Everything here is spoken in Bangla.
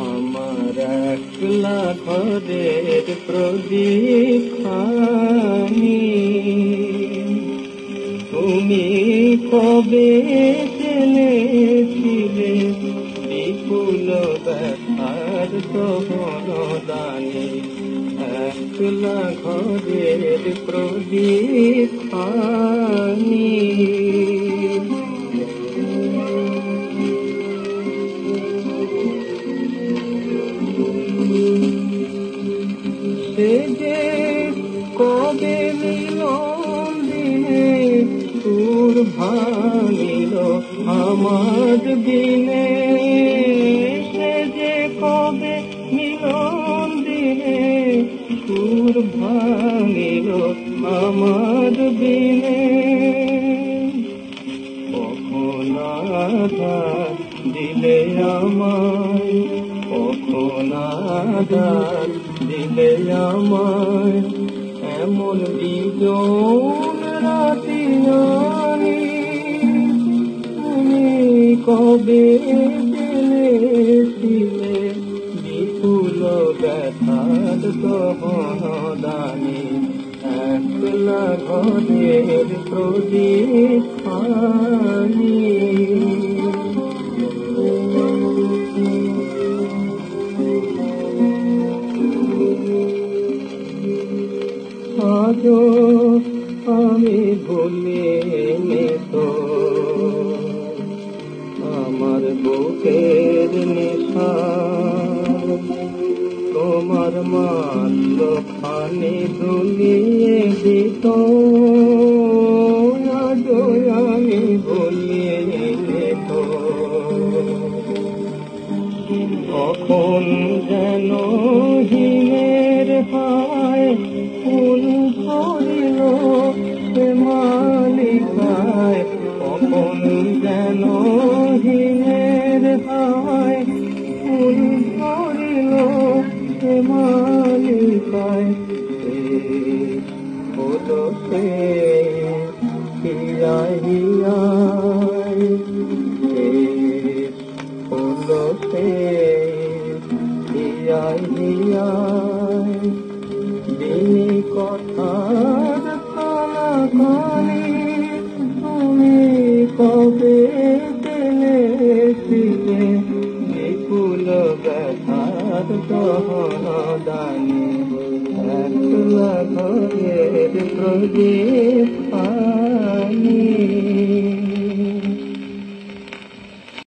আমার একলা ঘরের প্রদীপ খানি তুমি কবে জেনেছিলে বিপুল ব্যথার দহনদানি। একলা ঘরের প্রদীপ খানি সে যে কবে মিলন দিনে সুর ভাঙিল আমার দিনে। সে যে কবে মিলন দিনে সুর ভাঙিল আমার দিনে। কখন আধার দিলে আমায়, কখন আধার দিলে আমায়, এমন বিজন রাতি আনি। তুমি কবে জেনেছিলে বিপুল ব্যথার দহনদানি। একলা ঘরের প্রদীপ খানি আজও আমি ভুলিনি তো আমার বুকের নেশা। তোমার মাল্য খানি দুলিয়ে দিত, আজও আমি ভুলিনি তো। কখন যেন হিমের হায় ফুল ধরিল সে মালিকায়। কখন যেন হিমের হায় ফুল ধরিল সে মালিকায়। হলো সে হিয়ায় হিয়ায়, হলো সে হিয়ায় হিয়ায়। দিনী কথার কানাকানি তুমি কবে জেনেছিলে বিপুল ব্যথার দহনদানি। একলা ঘরের প্রদীপ